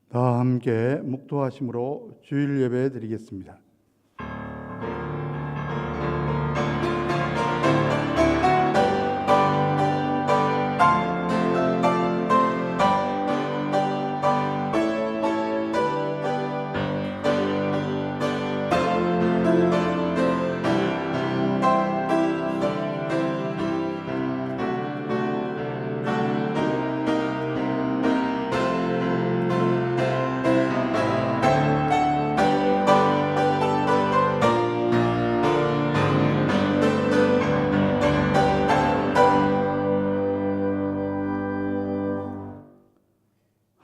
다 함께 묵도하심으로 주일 예배 드리겠습니다.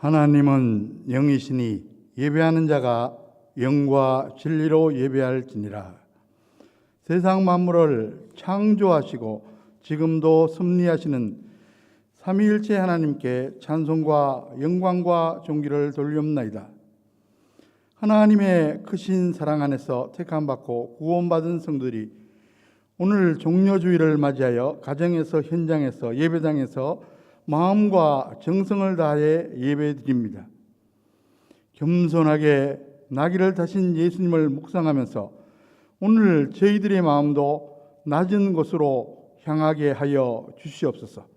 하나님은 영이시니 예배하는 자가 영과 진리로 예배할지니라. 세상 만물을 창조하시고 지금도 섭리하시는 삼위일체 하나님께 찬송과 영광과 존귀를 돌리옵나이다. 하나님의 크신 사랑 안에서 택함받고 구원받은 성도들이 오늘 종려주일을 맞이하여 가정에서, 현장에서, 예배당에서 마음과 정성을 다해 예배드립니다. 겸손하게 나귀를 타신 예수님을 묵상하면서 오늘 저희들의 마음도 낮은 곳으로 향하게 하여 주시옵소서.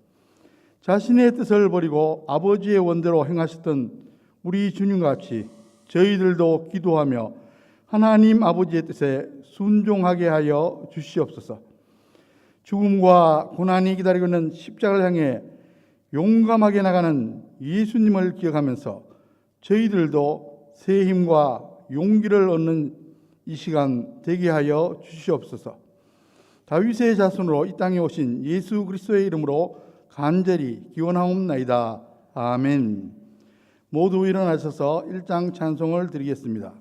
자신의 뜻을 버리고 아버지의 원대로 행하셨던 우리 주님같이 저희들도 기도하며 하나님 아버지의 뜻에 순종하게 하여 주시옵소서. 죽음과 고난이 기다리고 있는 십자가를 향해 용감하게 나가는 예수님을 기억하면서 저희들도 새 힘과 용기를 얻는 이 시간 되게 하여 주시옵소서. 다윗의 자손으로 이 땅에 오신 예수 그리스도의 이름으로 간절히 기원하옵나이다. 아멘. 모두 일어나셔서 1장 찬송을 드리겠습니다.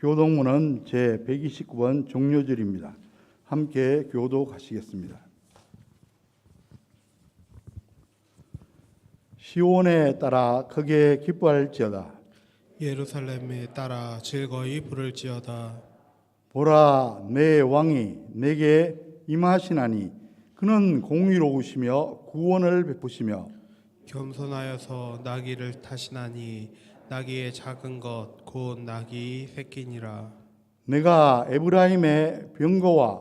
교동문은 제129번 종료절입니다. 함께 교독하시겠습니다. 시온에 따라 크게 기뻐할지어다. 예루살렘에 따라 즐거이 부를지어다. 보라, 내 왕이 내게 임하시나니 그는 공의로우시며 구원을 베푸시며 겸손하여서 나귀를 타시나니 나귀의 작은 것 곧 나귀 새끼니라. 내가 에브라임의 병거와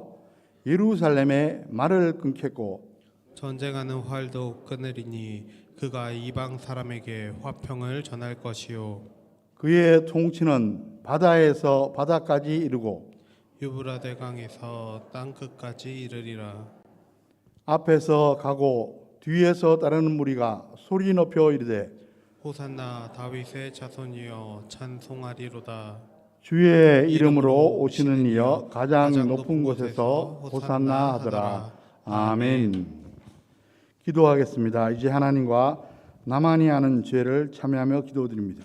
예루살렘의 말을 끊겠고 전쟁하는 활도 끊으리니 그가 이방 사람에게 화평을 전할 것이요 그의 통치는 바다에서 바다까지 이르고 유브라데 강에서 땅 끝까지 이르리라. 앞에서 가고 뒤에서 따르는 무리가 소리 높여 이르되 호산나 다윗의 자손이여 찬송하리로다. 주의 이름으로 오시는 이여 가장 높은 곳에서 호산나 하더라. 아멘. 기도하겠습니다. 이제 하나님과 나만이 아는 죄를 참여하며 기도드립니다.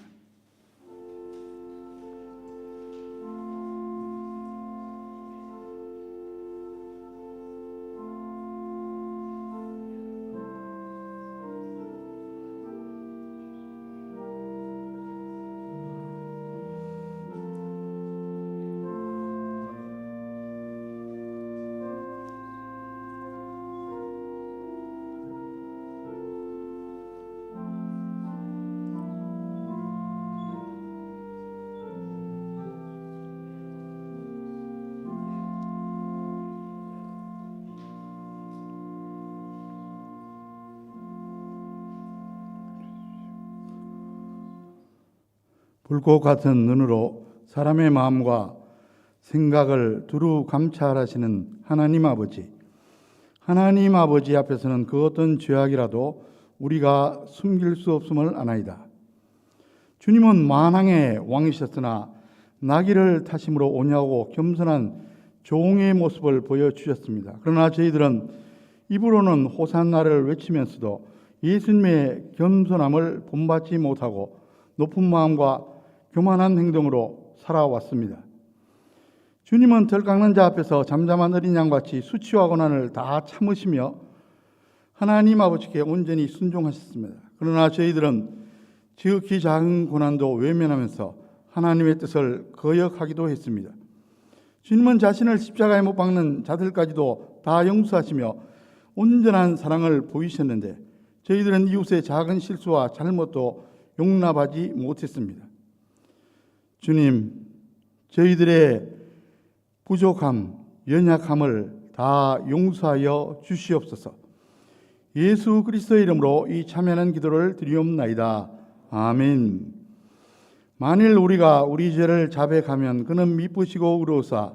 불꽃 같은 눈으로 사람의 마음과 생각을 두루 감찰하시는 하나님 아버지. 하나님 아버지 앞에서는 그 어떤 죄악이라도 우리가 숨길 수 없음을 아나이다. 주님은 만왕의 왕이셨으나 나귀를 타심으로 온유하고 겸손한 종의 모습을 보여주셨습니다. 그러나 저희들은 입으로는 호산나를 외치면서도 예수님의 겸손함을 본받지 못하고 높은 마음과 교만한 행동으로 살아왔습니다. 주님은 덜 깎는 자 앞에서 잠잠한 어린 양같이 수치와 고난을 다 참으시며 하나님 아버지께 온전히 순종하셨습니다. 그러나 저희들은 지극히 작은 고난도 외면하면서 하나님의 뜻을 거역하기도 했습니다. 주님은 자신을 십자가에 못 박는 자들까지도 다 용서하시며 온전한 사랑을 보이셨는데 저희들은 이웃의 작은 실수와 잘못도 용납하지 못했습니다. 주님, 저희들의 부족함, 연약함을 다 용서하여 주시옵소서. 예수 그리스도의 이름으로 이 참여하는 기도를 드리옵나이다. 아멘. 만일 우리가 우리 죄를 자백하면 그는 미쁘시고 의로우사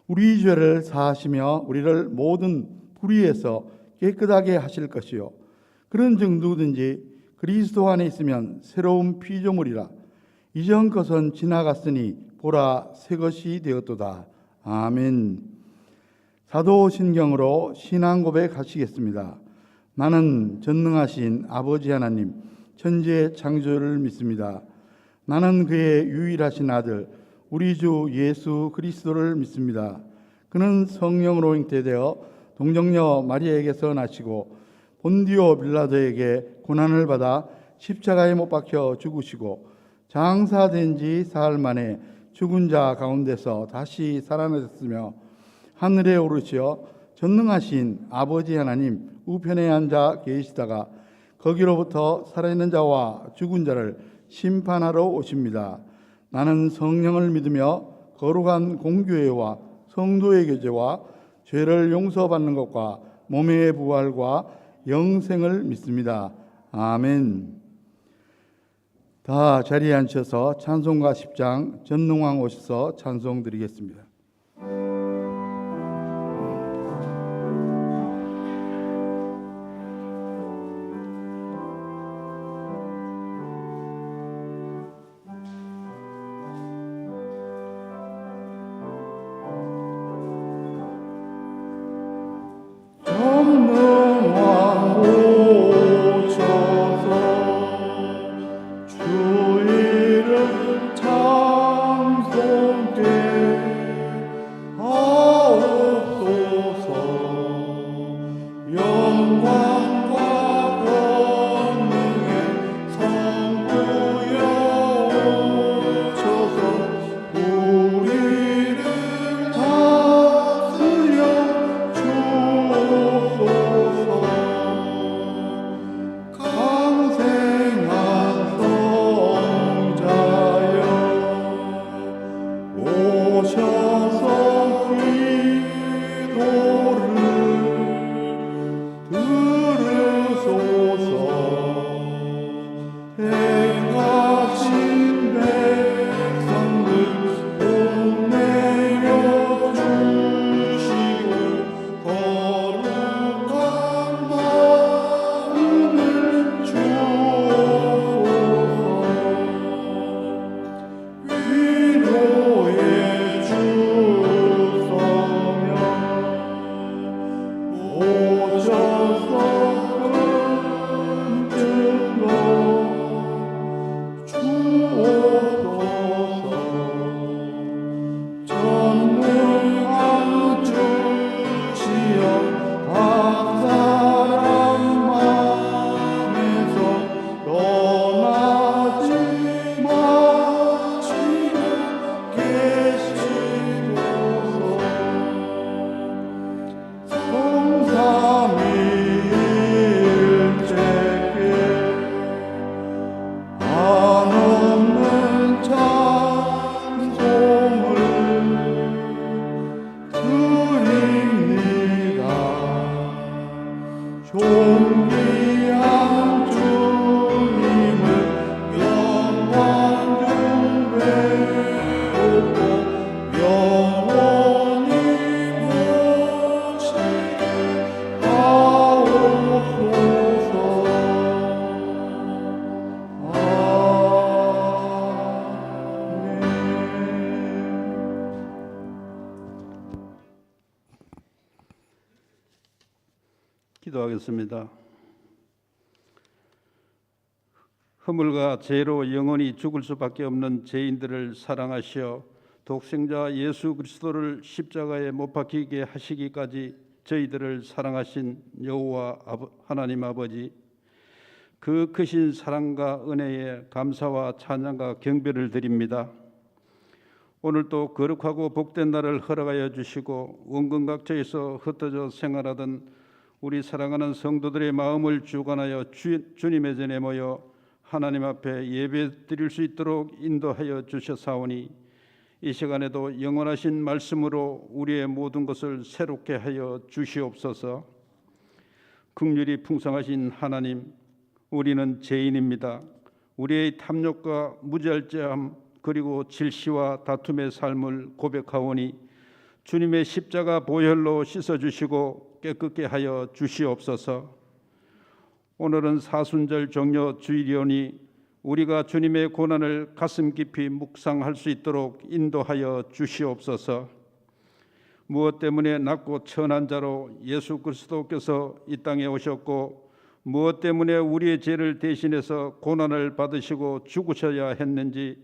우리 죄를 사하시며 우리를 모든 불의에서 깨끗하게 하실 것이요 그런즉 누구든지 그리스도 안에 있으면 새로운 피조물이라 이전 것은 지나갔으니 보라 새 것이 되었도다. 아멘. 사도신경으로 신앙 고백하시겠습니다. 나는 전능하신 아버지 하나님 천지의 창조를 믿습니다. 나는 그의 유일하신 아들 우리 주 예수 그리스도를 믿습니다. 그는 성령으로 잉태되어 동정녀 마리아에게서 나시고 본디오 빌라도에게 고난을 받아 십자가에 못 박혀 죽으시고 장사된 지 사흘 만에 죽은 자 가운데서 다시 살아나셨으며 하늘에 오르시어 전능하신 아버지 하나님 우편에 앉아 계시다가 거기로부터 살아있는 자와 죽은 자를 심판하러 오십니다. 나는 성령을 믿으며 거룩한 공교회와 성도의 교제와 죄를 용서받는 것과 몸의 부활과 영생을 믿습니다. 아멘. 다 자리에 앉혀서 찬송가 10장 전능왕 오셔서 찬송 드리겠습니다. 전능왕 오셔서 주 이름 찬송되 기도하겠습니다. 허물과 죄로 영원히 죽을 수밖에 없는 죄인들을 사랑하시어 독생자 예수 그리스도를 십자가에 못 박히게 하시기까지 저희들을 사랑하신 여호와 하나님 아버지, 그 크신 사랑과 은혜에 감사와 찬양과 경배를 드립니다. 오늘도 거룩하고 복된 날을 허락하여 주시고 원근각처에서 흩어져 생활하던 우리 사랑하는 성도들의 마음을 주관하여 주님의 전에 모여 하나님 앞에 예배 드릴 수 있도록 인도하여 주셨사오니 이 시간에도 영원하신 말씀으로 우리의 모든 것을 새롭게 하여 주시옵소서. 긍휼이 풍성하신 하나님, 우리는 죄인입니다. 우리의 탐욕과 무절제함 그리고 질시와 다툼의 삶을 고백하오니 주님의 십자가 보혈로 씻어주시고 깨끗게 하여 주시옵소서. 오늘은 사순절 종려 주일이오니 우리가 주님의 고난을 가슴 깊이 묵상할 수 있도록 인도하여 주시옵소서. 무엇 때문에 낮고 천한 자로 예수 그리스도께서 이 땅에 오셨고 무엇 때문에 우리의 죄를 대신해서 고난을 받으시고 죽으셔야 했는지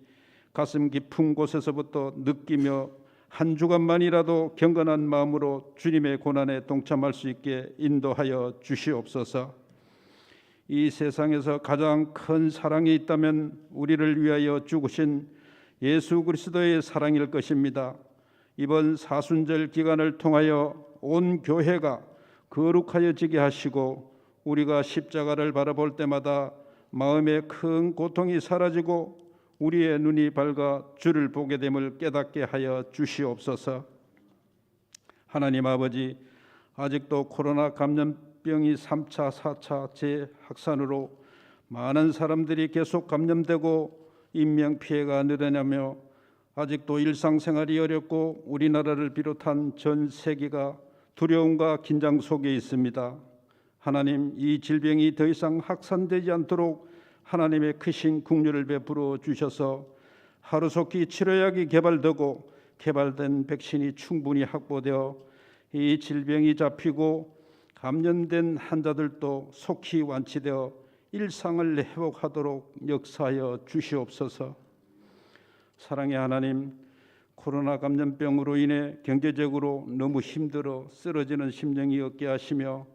가슴 깊은 곳에서부터 느끼며 한 주간만이라도 경건한 마음으로 주님의 고난에 동참할 수 있게 인도하여 주시옵소서. 이 세상에서 가장 큰 사랑이 있다면 우리를 위하여 죽으신 예수 그리스도의 사랑일 것입니다. 이번 사순절 기간을 통하여 온 교회가 거룩하여지게 하시고 우리가 십자가를 바라볼 때마다 마음의 큰 고통이 사라지고 우리의 눈이 밝아 주를 보게 됨을 깨닫게 하여 주시옵소서. 하나님 아버지, 아직도 코로나 감염병이 3차, 4차 재확산으로 많은 사람들이 계속 감염되고 인명피해가 늘어나며 아직도 일상생활이 어렵고 우리나라를 비롯한 전 세계가 두려움과 긴장 속에 있습니다. 하나님, 이 질병이 더 이상 확산되지 않도록 하나님의 크신 긍휼을 베풀어 주셔서 하루속히 치료약이 개발되고 개발된 백신이 충분히 확보되어 이 질병이 잡히고 감염된 환자들도 속히 완치되어 일상을 회복하도록 역사하여 주시옵소서. 사랑의 하나님, 코로나 감염병으로 인해 경제적으로 너무 힘들어 쓰러지는 심령이 없게 하시며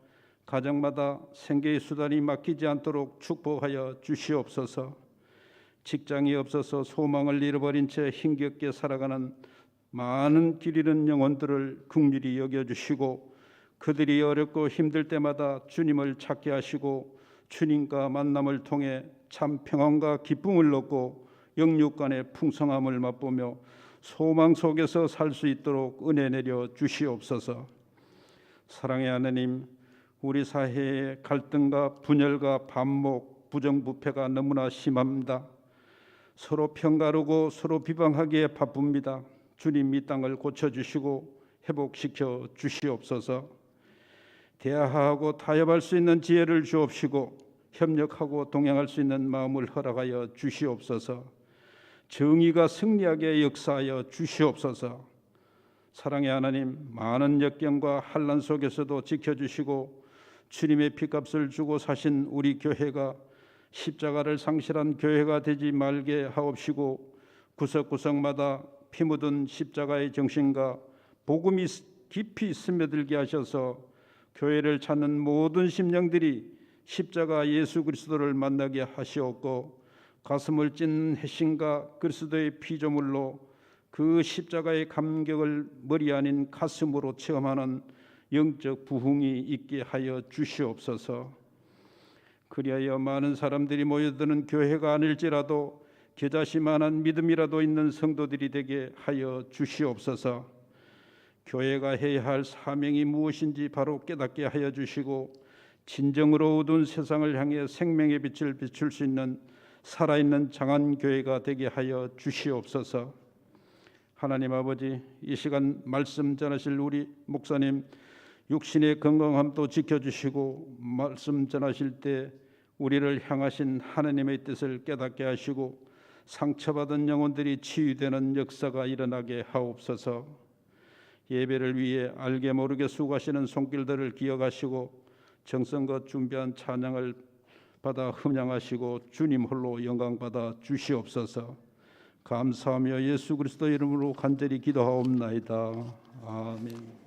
가정마다 생계의 수단이 막히지 않도록 축복하여 주시옵소서. 직장이 없어서 소망을 잃어버린 채 힘겹게 살아가는 많은 길 잃은 영혼들을 긍휼히 여겨주시고 그들이 어렵고 힘들 때마다 주님을 찾게 하시고 주님과 만남을 통해 참 평안과 기쁨을 얻고 영육 간의 풍성함을 맛보며 소망 속에서 살 수 있도록 은혜 내려 주시옵소서. 사랑의 하나님, 우리 사회의 갈등과 분열과 반목, 부정부패가 너무나 심합니다. 서로 평가르고 서로 비방하기에 바쁩니다. 주님, 이 땅을 고쳐주시고 회복시켜 주시옵소서. 대화하고 타협할 수 있는 지혜를 주옵시고 협력하고 동행할 수 있는 마음을 허락하여 주시옵소서. 정의가 승리하게 역사하여 주시옵소서. 사랑의 하나님, 많은 역경과 환난 속에서도 지켜주시고 주님의 피값을 주고 사신 우리 교회가 십자가를 상실한 교회가 되지 말게 하옵시고 구석구석마다 피 묻은 십자가의 정신과 복음이 깊이 스며들게 하셔서 교회를 찾는 모든 심령들이 십자가 예수 그리스도를 만나게 하시옵고 가슴을 찢는 핵심과 그리스도의 피조물로 그 십자가의 감격을 머리 아닌 가슴으로 체험하는 영적 부흥이 있게 하여 주시옵소서. 그리하여 많은 사람들이 모여드는 교회가 아닐지라도 겨자씨만한 믿음이라도 있는 성도들이 되게 하여 주시옵소서. 교회가 해야 할 사명이 무엇인지 바로 깨닫게 하여 주시고 진정으로 어두운 세상을 향해 생명의 빛을 비출 수 있는 살아있는 장한 교회가 되게 하여 주시옵소서. 하나님 아버지, 이 시간 말씀 전하실 우리 목사님 육신의 건강함도 지켜주시고 말씀 전하실 때 우리를 향하신 하나님의 뜻을 깨닫게 하시고 상처받은 영혼들이 치유되는 역사가 일어나게 하옵소서. 예배를 위해 알게 모르게 수고하시는 손길들을 기억하시고 정성껏 준비한 찬양을 받아 흠양하시고 주님 홀로 영광 받아 주시옵소서. 감사하며 예수 그리스도 이름으로 간절히 기도하옵나이다. 아멘.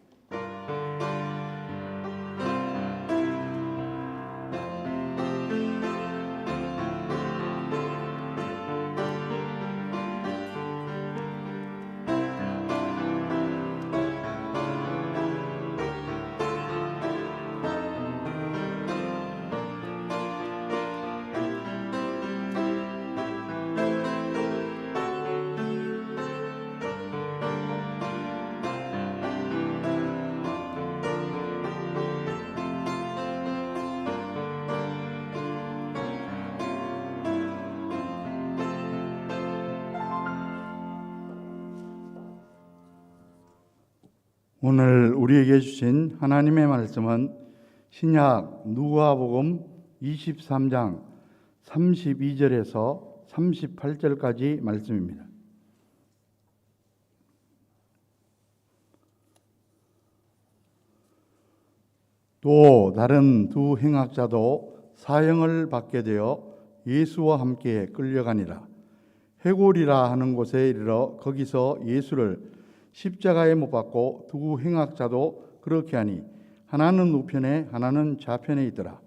오늘 우리에게 주신 하나님의 말씀은 신약 누가복음 23장 32절에서 38절까지 말씀입니다. 또 다른 두 행악자도 사형을 받게 되어 예수와 함께 끌려가니라. 해골이라 하는 곳에 이르러 거기서 예수를 십자가에 못 박고 두 행악자도 그렇게 하니 하나는 우편에 하나는 좌편에 있더라.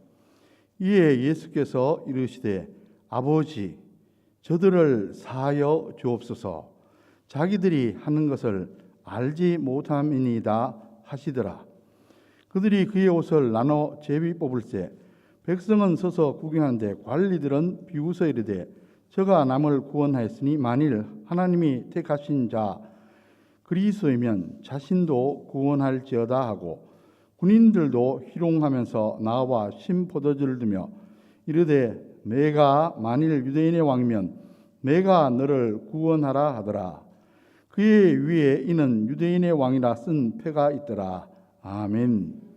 이에 예수께서 이르시되 아버지 저들을 사하여 주옵소서. 자기들이 하는 것을 알지 못함이니이다 하시더라. 그들이 그의 옷을 나눠 제비 뽑을새 백성은 서서 구경하는데 관리들은 비웃어 이르되 저가 남을 구원하였으니 만일 하나님이 택하신 자 그리스도이면 자신도 구원할지어다 하고 군인들도 희롱하면서 나와 신포도주를 두며 이르되 내가 만일 유대인의 왕이면 내가 너를 구원하라 하더라. 그의 위에 이는 유대인의 왕이라 쓴 패가 있더라. 아멘.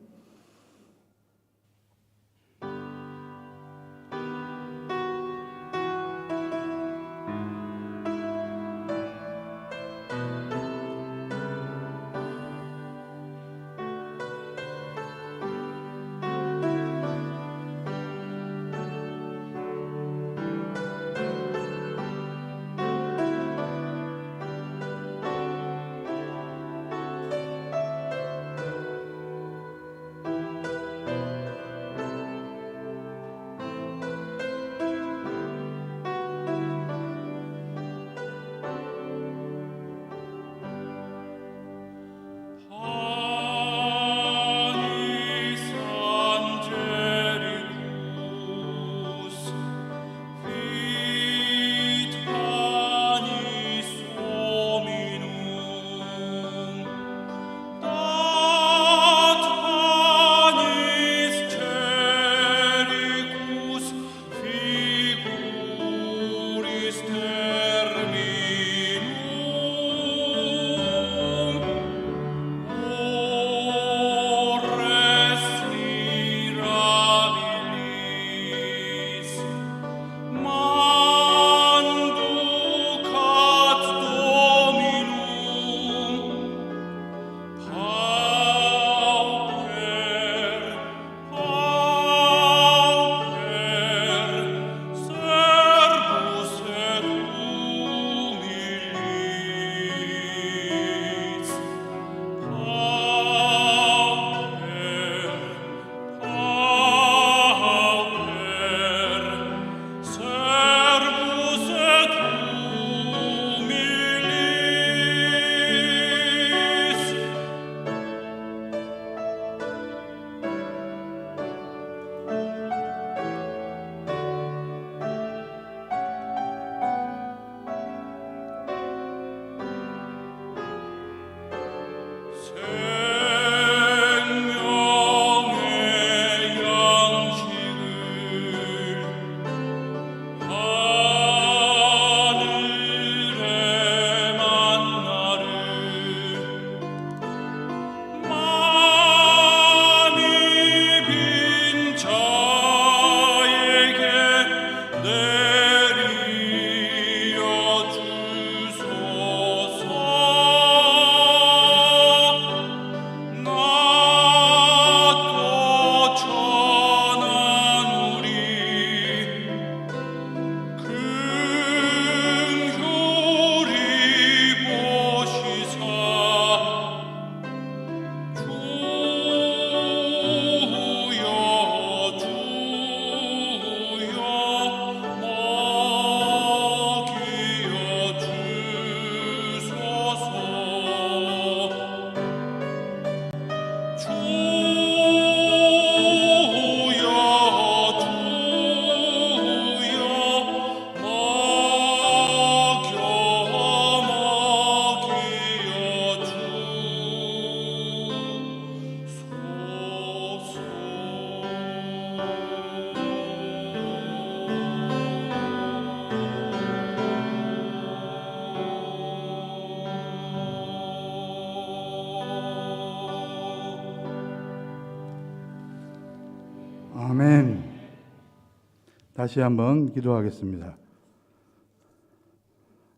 다시 한번 기도하겠습니다.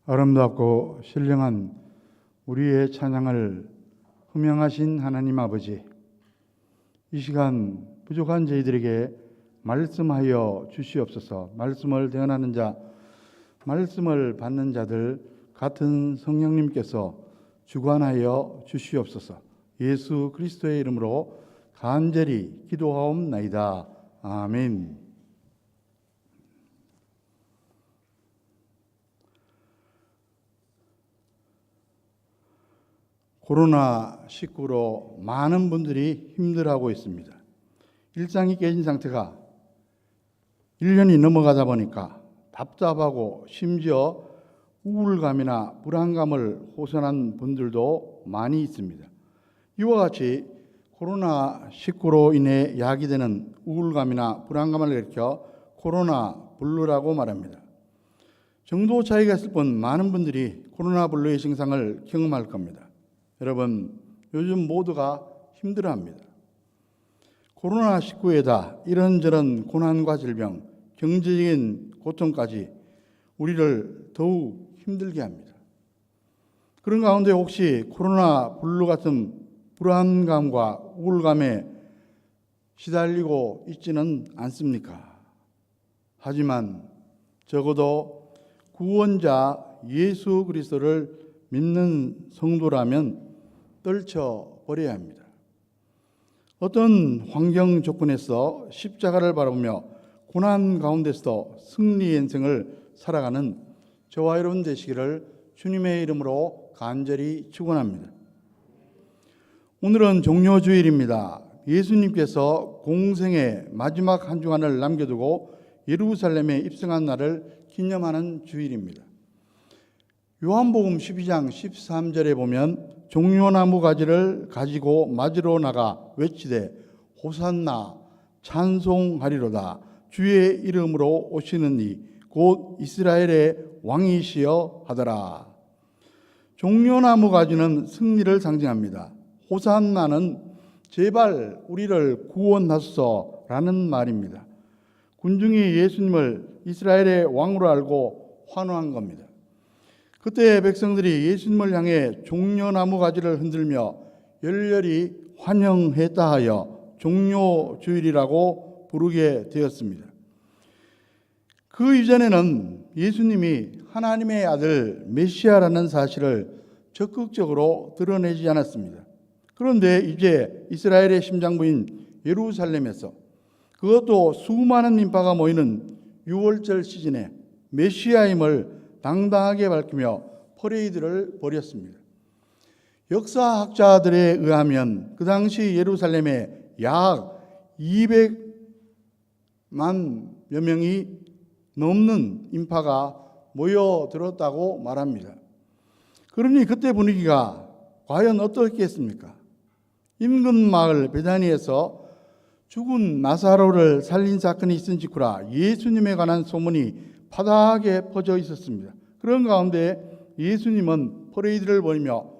아름답고 신령한 우리의 찬양을 흠양하신 하나님 아버지, 이 시간 부족한 저희들에게 말씀하여 주시옵소서. 말씀을 대언하는 자, 말씀을 받는 자들 같은 성령님께서 주관하여 주시옵소서. 예수 그리스도의 이름으로 간절히 기도하옵나이다. 아멘. 코로나19로 많은 분들이 힘들어하고 있습니다. 일상이 깨진 상태가 1년이 넘어가다 보니까 답답하고 심지어 우울감이나 불안감을 호소하는 분들도 많이 있습니다. 이와 같이 코로나19로 인해 야기되는 우울감이나 불안감을 일으켜 코로나 블루라고 말합니다. 정도 차이가 있을 뿐 많은 분들이 코로나 블루의 증상을 경험할 겁니다. 여러분, 요즘 모두가 힘들어합니다. 코로나19에다 이런저런 고난과 질병, 경제적인 고통까지 우리를 더욱 힘들게 합니다. 그런 가운데 혹시 코로나 블루 같은 불안감과 우울감에 시달리고 있지는 않습니까? 하지만 적어도 구원자 예수 그리스도를 믿는 성도라면 떨쳐버려야 합니다. 어떤 환경 조건에서 십자가를 바라보며 고난 가운데서도 승리의 인생을 살아가는 저와 여러분 되시기를 주님의 이름으로 간절히 축원합니다. 오늘은 종료주일입니다. 예수님께서 공생의 마지막 한 주간을 남겨두고 예루살렘에 입성한 날을 기념하는 주일입니다. 요한복음 12장 13절에 보면 종려나무 가지를 가지고 맞으러 나가 외치되 호산나 찬송하리로다 주의 이름으로 오시는 이 곧 이스라엘의 왕이시여 하더라. 종려나무 가지는 승리를 상징합니다. 호산나는 제발 우리를 구원하소서라는 말입니다. 군중이 예수님을 이스라엘의 왕으로 알고 환호한 겁니다. 그때 백성들이 예수님을 향해 종려나무 가지를 흔들며 열렬히 환영했다 하여 종료주일이라고 부르게 되었습니다. 그 이전에는 예수님이 하나님의 아들 메시아라는 사실을 적극적으로 드러내지 않았습니다. 그런데 이제 이스라엘의 심장부인 예루살렘에서, 그것도 수많은 민파가 모이는 6월절 시즌에 메시아임을 당당하게 밝히며 퍼레이드를 벌였습니다. 역사학자들에 의하면 그 당시 예루살렘에 약 200만여 명이 넘는 인파가 모여들었다고 말합니다. 그러니 그때 분위기가 과연 어떻겠습니까? 인근 마을 베다니에서 죽은 나사로를 살린 사건이 있은 직후라 예수님에 관한 소문이 파다하게 퍼져 있었습니다. 그런 가운데 예수님은 퍼레이드를 벌이며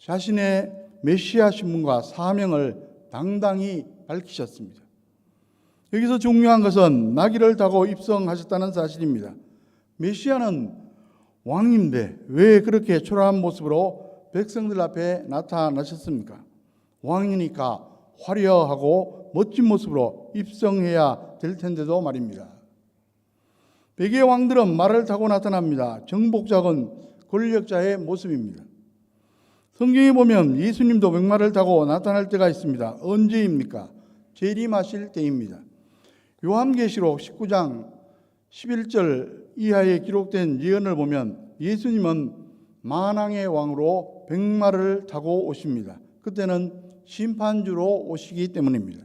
자신의 메시아 신분과 사명을 당당히 밝히셨습니다. 여기서 중요한 것은 나귀를 타고 입성하셨다는 사실입니다. 메시아는 왕인데 왜 그렇게 초라한 모습으로 백성들 앞에 나타나셨습니까? 왕이니까 화려하고 멋진 모습으로 입성해야 될 텐데도 말입니다. 백의 왕들은 말을 타고 나타납니다. 정복자건 권력자의 모습입니다. 성경에 보면 예수님도 백마를 타고 나타날 때가 있습니다. 언제입니까? 재림하실 때입니다. 요한계시록 19장 11절 이하에 기록된 예언을 보면 예수님은 만왕의 왕으로 백마를 타고 오십니다. 그때는 심판주로 오시기 때문입니다.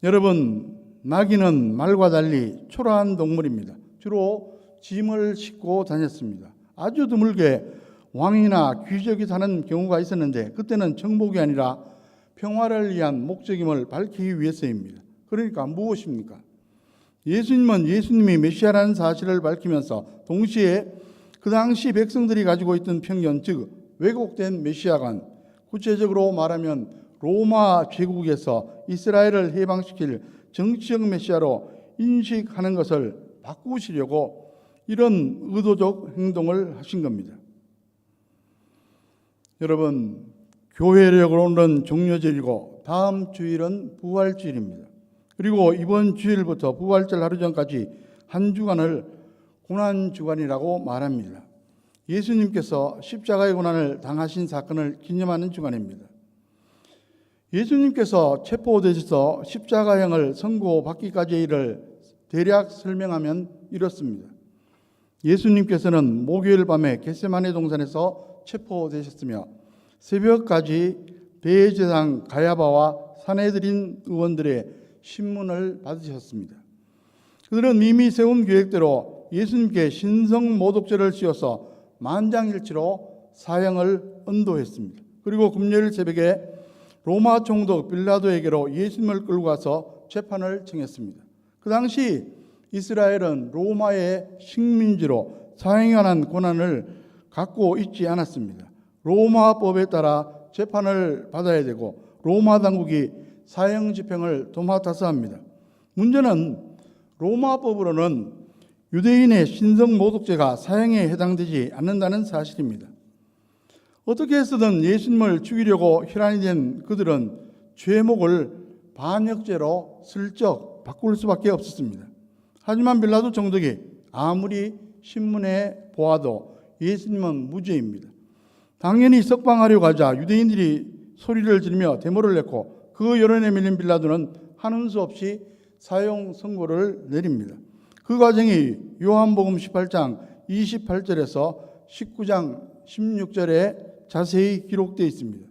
여러분, 나귀는 말과 달리 초라한 동물입니다. 주로 짐을 싣고 다녔습니다. 아주 드물게 왕이나 귀족이 타는 경우가 있었는데 그때는 정복이 아니라 평화를 위한 목적임을 밝히기 위해서입니다. 그러니까 무엇입니까? 예수님은 예수님이 메시아라는 사실을 밝히면서 동시에 그 당시 백성들이 가지고 있던 편견, 즉 왜곡된 메시아관, 구체적으로 말하면 로마 제국에서 이스라엘을 해방시킬 정치적 메시아로 인식하는 것을 바꾸시려고 이런 의도적 행동을 하신 겁니다. 여러분, 교회력으로는 종료절이고 다음 주일은 부활주일입니다. 그리고 이번 주일부터 부활절 하루 전까지 한 주간을 고난주간이라고 말합니다. 예수님께서 십자가의 고난을 당하신 사건을 기념하는 주간입니다. 예수님께서 체포되셔서 십자가형을 선고받기까지의 일을 대략 설명하면 이렇습니다. 예수님께서는 목요일 밤에 겟세마네 동산에서 체포되셨으며 새벽까지 대제사장 가야바와 산헤드린 의원들의 신문을 받으셨습니다. 그들은 이미 세운 계획대로 예수님께 신성모독죄를 씌워서 만장일치로 사형을 언도했습니다. 그리고 금요일 새벽에 로마 총독 빌라도에게로 예수님을 끌고 가서 재판을 청했습니다. 그 당시 이스라엘은 로마의 식민지로 사형에 관한 권한을 갖고 있지 않았습니다. 로마법에 따라 재판을 받아야 되고 로마 당국이 사형 집행을 도맡아서 합니다. 문제는 로마법으로는 유대인의 신성모독죄가 사형에 해당되지 않는다는 사실입니다. 어떻게 해서든 예수님을 죽이려고 혈안이 된 그들은 죄목을 반역죄로 슬쩍 바꿀 수밖에 없었습니다. 하지만 빌라도 총독이 아무리 신문에 보아도 예수님은 무죄입니다. 당연히 석방하려고 하자 유대인들이 소리를 지르며 데모를 냈고 그 여론에 밀린 빌라도는 하는 수 없이 사형 선고를 내립니다. 그 과정이 요한복음 18장 28절에서 19장 16절에 자세히 기록되어 있습니다.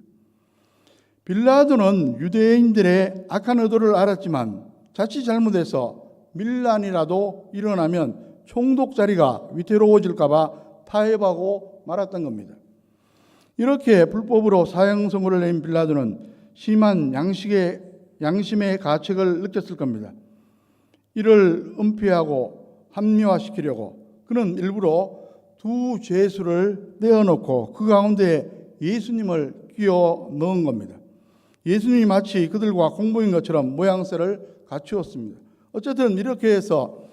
빌라도는 유대인들의 악한 의도를 알았지만 자칫 잘못해서 밀란이라도 일어나면 총독 자리가 위태로워질까 봐 타협하고 말았던 겁니다. 이렇게 불법으로 사형 선고를 내린 빌라도는 심한 양심의 가책을 느꼈을 겁니다. 이를 은폐하고 합리화시키려고 그는 일부러 두 죄수를 떼어놓고 그 가운데 예수님을 끼워 넣은 겁니다. 예수님이 마치 그들과 공부인 것처럼 모양새를 갖추었습니다. 어쨌든 이렇게 해서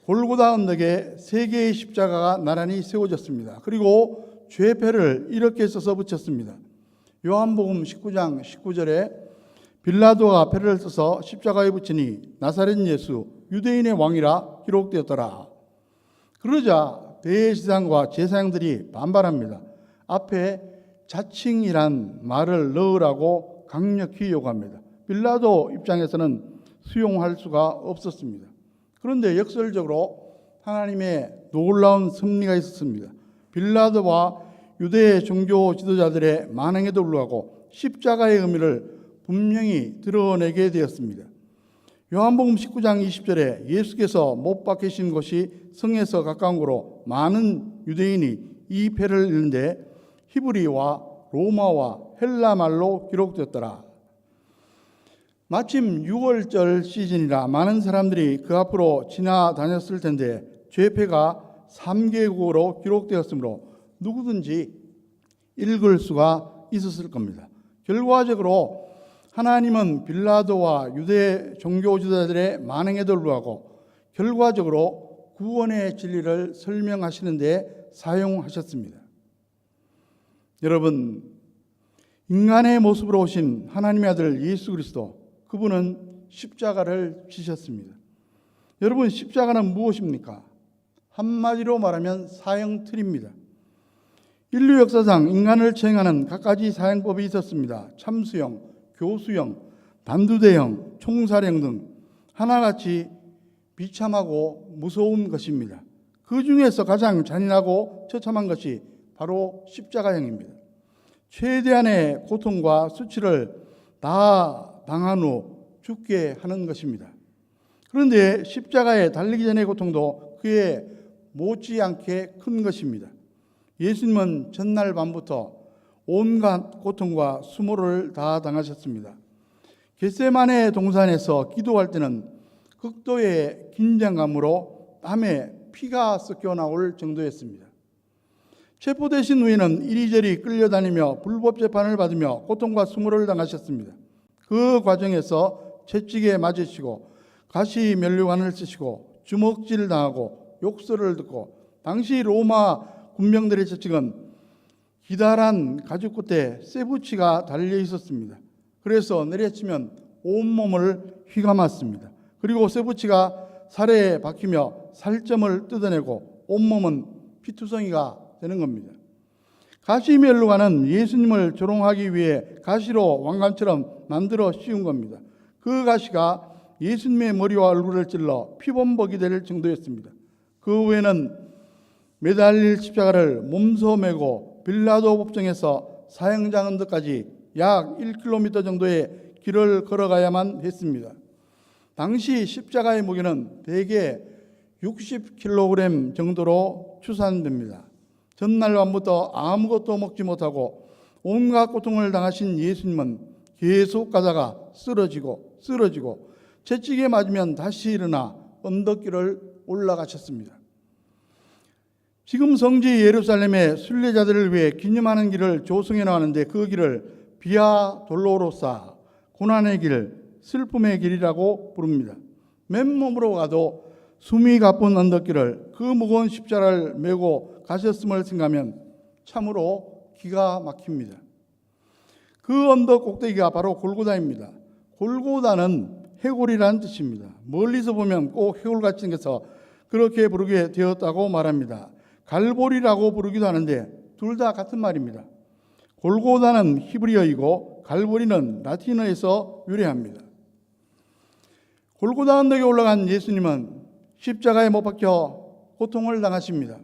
골고다 언덕에 세 개의 십자가가 나란히 세워졌습니다. 그리고 죄패를 이렇게 써서 붙였습니다. 요한복음 19장 19절에 빌라도가 패를 써서 십자가에 붙이니 나사렛 예수 유대인의 왕이라 기록되었더라. 그러자 대제사장과 제사장들이 반발합니다. 앞에 자칭이란 말을 넣으라고 강력히 요구합니다. 빌라도 입장에서는 수용할 수가 없었습니다. 그런데 역설적으로 하나님의 놀라운 섭리가 있었습니다. 빌라도와 유대 종교 지도자들의 만행에도 불구하고 십자가의 의미를 분명히 드러내게 되었습니다. 요한복음 19장 20절에 예수께서 못 박히신 곳이 성에서 가까운 곳으로 많은 유대인이 이 패를 읽는데 히브리와 로마와 헬라 말로 기록되었더라. 마침 6월절 시즌이라 많은 사람들이 그 앞으로 지나다녔을 텐데 죄패가 3개국어로 기록되었으므로 누구든지 읽을 수가 있었을 겁니다. 결과적으로 하나님은 빌라도와 유대 종교 지도자들의 만행에도 불구하고 결과적으로 구원의 진리를 설명하시는 데 사용하셨습니다. 여러분, 인간의 모습으로 오신 하나님의 아들 예수 그리스도, 그분은 십자가를 지셨습니다. 여러분, 십자가는 무엇입니까? 한마디로 말하면 사형틀입니다. 인류 역사상 인간을 처형하는 갖가지 사형법이 있었습니다. 참수형, 교수형, 단두대형, 총살형 등 하나같이 비참하고 무서운 것입니다. 그 중에서 가장 잔인하고 처참한 것이 바로 십자가형입니다. 최대한의 고통과 수치를 다 당한 후 죽게 하는 것입니다. 그런데 십자가에 달리기 전의 고통도 그에 못지않게 큰 것입니다. 예수님은 전날 밤부터 온갖 고통과 수모를 다 당하셨습니다. 겟세마네 동산에서 기도할 때는 극도의 긴장감으로 땀에 피가 섞여 나올 정도였습니다. 체포되신 후에는 이리저리 끌려다니며 불법 재판을 받으며 고통과 수모를 당하셨습니다. 그 과정에서 채찍에 맞으시고 가시 면류관을 쓰시고 주먹질 당하고 욕설을 듣고 당시 로마 군병들의 처측은 기다란 가죽 끝에 쇠붙이가 달려 있었습니다. 그래서 내려치면 온몸을 휘감았습니다. 그리고 쇠붙이가 살에 박히며 살점을 뜯어내고 온몸은 피투성이가 되는 겁니다. 가시 면류관은 예수님을 조롱하기 위해 가시로 왕관처럼 만들어 씌운 겁니다. 그 가시가 예수님의 머리와 얼굴을 찔러 피범벅이 될 정도였습니다. 그 후에는 매달릴 십자가를 몸소 메고 빌라도 법정에서 사형장 언덕까지 약 1km 정도의 길을 걸어가야만 했습니다. 당시 십자가의 무게는 대개 60kg 정도로 추산됩니다. 전날 밤부터 아무것도 먹지 못하고 온갖 고통을 당하신 예수님은 계속 가다가 쓰러지고 채찍에 맞으면 다시 일어나 언덕길을 올라가셨습니다. 지금 성지 예루살렘의 순례자들을 위해 기념하는 길을 조성해 나가는데 그 길을 비아 돌로로사, 고난의 길, 슬픔의 길이라고 부릅니다. 맨몸으로 가도 숨이 가쁜 언덕길을 그 무거운 십자가를 메고 가셨음을 생각하면 참으로 기가 막힙니다. 그 언덕 꼭대기가 바로 골고다입니다. 골고다는 해골이라는 뜻입니다. 멀리서 보면 꼭 해골같이 생겨서 그렇게 부르게 되었다고 말합니다. 갈보리라고 부르기도 하는데 둘 다 같은 말입니다. 골고다는 히브리어이고 갈보리는 라틴어에서 유래합니다. 골고다 언덕에 올라간 예수님은 십자가에 못 박혀 고통을 당하십니다.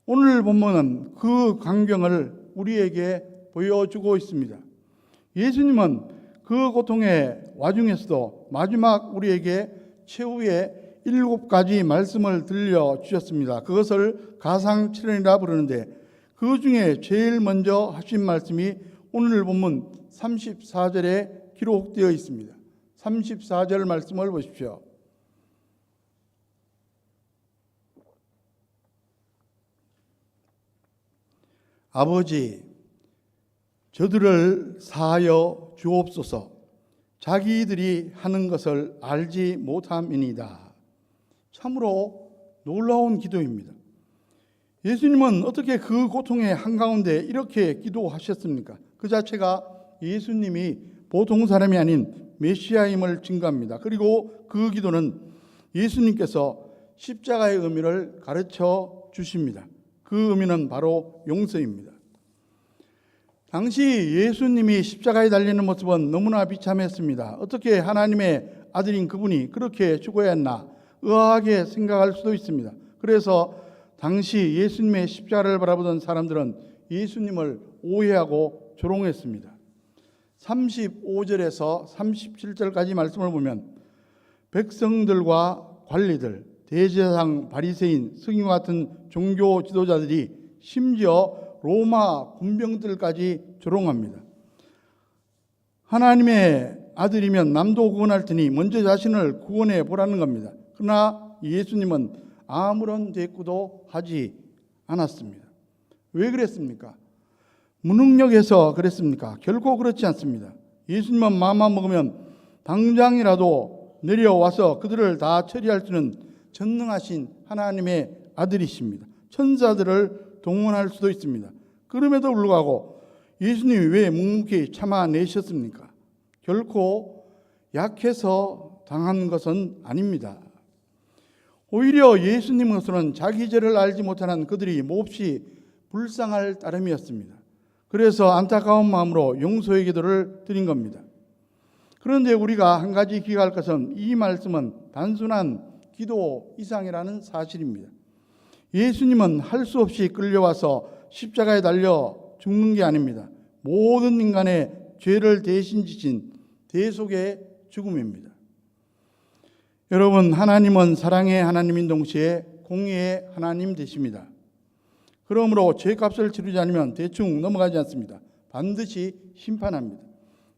오늘 본문은 그 광경을 우리에게 보여주고 있습니다. 예수님은 그 고통의 와중에서도 마지막 우리에게 최후의 7가지 말씀을 들려주셨습니다. 그것을 가상칠언이라 부르는데 그 중에 제일 먼저 하신 말씀이 오늘 본문 34절에 기록되어 있습니다. 34절 말씀을 보십시오. 아버지, 저들을 사하여 주옵소서. 자기들이 하는 것을 알지 못함이니이다. 참으로 놀라운 기도입니다. 예수님은 어떻게 그 고통의 한가운데 이렇게 기도하셨습니까? 그 자체가 예수님이 보통 사람이 아닌 메시아임을 증거합니다. 그리고 그 기도는 예수님께서 십자가의 의미를 가르쳐 주십니다. 그 의미는 바로 용서입니다. 당시 예수님이 십자가에 달리는 모습은 너무나 비참했습니다. 어떻게 하나님의 아들인 그분이 그렇게 죽어야 했나 의아하게 생각할 수도 있습니다. 그래서 당시 예수님의 십자가를 바라보던 사람들은 예수님을 오해하고 조롱했습니다. 35절에서 37절까지 말씀을 보면 백성들과 관리들, 대제사장, 바리새인, 승인과 같은 종교 지도자들이 심지어 로마 군병들까지 조롱합니다. 하나님의 아들이면 남도 구원할 테니 먼저 자신을 구원해 보라는 겁니다. 그러나 예수님은 아무런 대꾸도 하지 않았습니다. 왜 그랬습니까? 무능력해서 그랬습니까? 결코 그렇지 않습니다. 예수님은 마음만 먹으면 당장이라도 내려와서 그들을 다 처리할 수 있는 전능하신 하나님의 아들이십니다. 천사들을 동원할 수도 있습니다. 그럼에도 불구하고 예수님이 왜 묵묵히 참아내셨습니까? 결코 약해서 당한 것은 아닙니다. 오히려 예수님으로서는 자기 죄를 알지 못하는 그들이 몹시 불쌍할 따름이었습니다. 그래서 안타까운 마음으로 용서의 기도를 드린 겁니다. 그런데 우리가 한 가지 기억할 것은 이 말씀은 단순한 기도 이상이라는 사실입니다. 예수님은 할 수 없이 끌려와서 십자가에 달려 죽는 게 아닙니다. 모든 인간의 죄를 대신 지신 대속의 죽음입니다. 여러분, 하나님은 사랑의 하나님인 동시에 공의의 하나님 되십니다. 그러므로 죄값을 치르지 않으면 대충 넘어가지 않습니다. 반드시 심판합니다.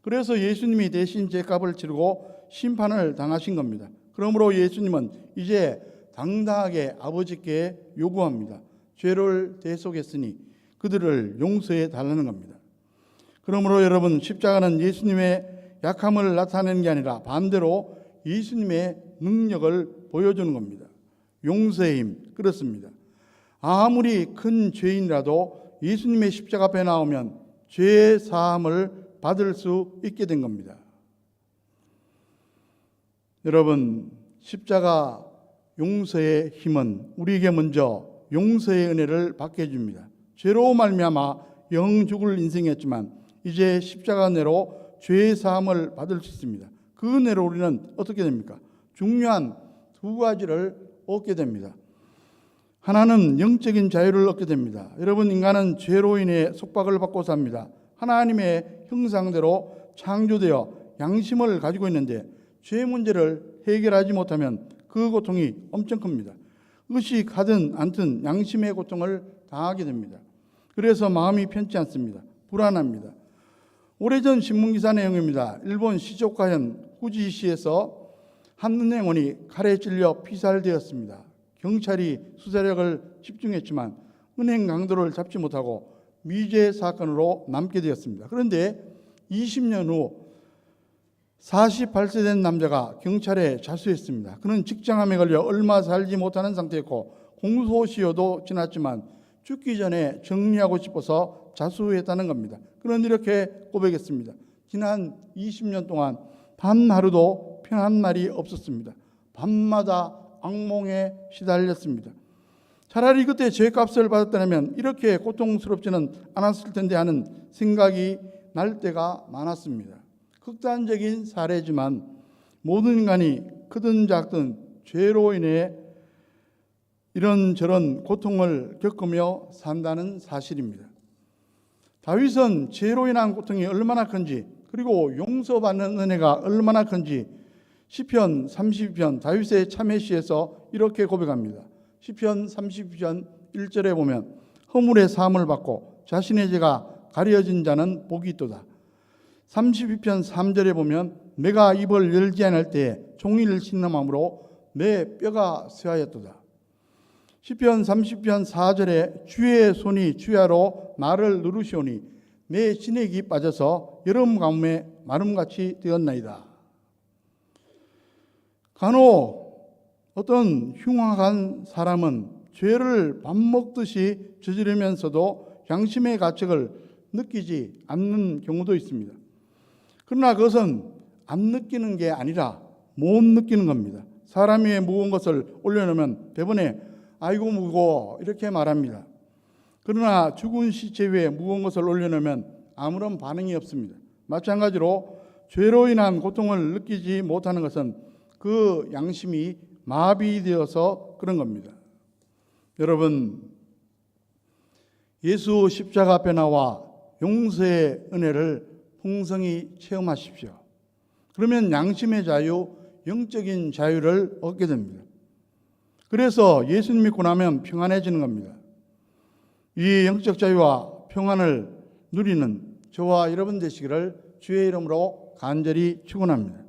그래서 예수님이 대신 죄값을 치르고 심판을 당하신 겁니다. 그러므로 예수님은 이제 당당하게 아버지께 요구합니다. 죄를 대속했으니 그들을 용서해 달라는 겁니다. 그러므로 여러분, 십자가는 예수님의 약함을 나타내는 게 아니라 반대로 예수님의 능력을 보여주는 겁니다. 용서의 힘, 그렇습니다. 아무리 큰 죄인이라도 예수님의 십자가 앞에 나오면 죄 사함을 받을 수 있게 된 겁니다. 여러분, 십자가 용서의 힘은 우리에게 먼저 용서의 은혜를 받게 해줍니다. 죄로 말미암아 영 죽을 인생이었지만 이제 십자가 은혜로 죄 사함을 받을 수 있습니다. 그 은혜로 우리는 어떻게 됩니까? 중요한 두 가지를 얻게 됩니다. 하나는 영적인 자유를 얻게 됩니다. 여러분, 인간은 죄로 인해 속박을 받고 삽니다. 하나님의 형상대로 창조되어 양심을 가지고 있는데 죄 문제를 해결하지 못하면 그 고통이 엄청 큽니다. 의식하든 않든 양심의 고통을 당하게 됩니다. 그래서 마음이 편치 않습니다. 불안합니다. 오래전 신문기사 내용입니다. 일본 시조카현 후지시에서 한 은행원이 칼에 찔려 피살되었습니다. 경찰이 수사력을 집중했지만 은행 강도를 잡지 못하고 미제 사건으로 남게 되었습니다. 그런데 20년 후 48세 된 남자가 경찰에 자수했습니다. 그는 직장암에 걸려 얼마 살지 못하는 상태였고 공소시효도 지났지만 죽기 전에 정리하고 싶어서 자수했다는 겁니다. 그는 이렇게 고백했습니다. 지난 20년 동안 단 하루도 편한 날이 없었습니다. 밤마다 악몽에 시달렸습니다. 차라리 그때 죄값을 받았다면 이렇게 고통스럽지는 않았을 텐데 하는 생각이 날 때가 많았습니다. 극단적인 사례지만 모든 인간이 크든 작든 죄로 인해 이런저런 고통을 겪으며 산다는 사실입니다. 다윗은 죄로 인한 고통이 얼마나 큰지, 그리고 용서받는 은혜가 얼마나 큰지 시편 32편 다윗의 참회시에서 이렇게 고백합니다. 시편 32편 1절에 보면 허물의 사함을 받고 자신의 죄가 가려진 자는 복이 있도다. 32편 3절에 보면 내가 입을 열지 않을 때에 종이를 신음함으로 내 뼈가 쇠하였도다. 시편 30편 4절에 주의 손이 주야로 나를 누르시오니 내 진액이 빠져서 여름 가뭄에 마름같이 되었나이다. 간혹 어떤 흉악한 사람은 죄를 밥 먹듯이 저지르면서도 양심의 가책을 느끼지 않는 경우도 있습니다. 그러나 그것은 안 느끼는 게 아니라 못 느끼는 겁니다. 사람 위에 무거운 것을 올려놓으면 대번에 아이고 무거워 이렇게 말합니다. 그러나 죽은 시체 위에 무거운 것을 올려놓으면 아무런 반응이 없습니다. 마찬가지로 죄로 인한 고통을 느끼지 못하는 것은 그 양심이 마비되어서 그런 겁니다. 여러분, 예수 십자가 앞에 나와 용서의 은혜를 풍성히 체험하십시오. 그러면 양심의 자유, 영적인 자유를 얻게 됩니다. 그래서 예수님 믿고 나면 평안해지는 겁니다. 이 영적 자유와 평안을 누리는 저와 여러분 되시기를 주의 이름으로 간절히 축원합니다.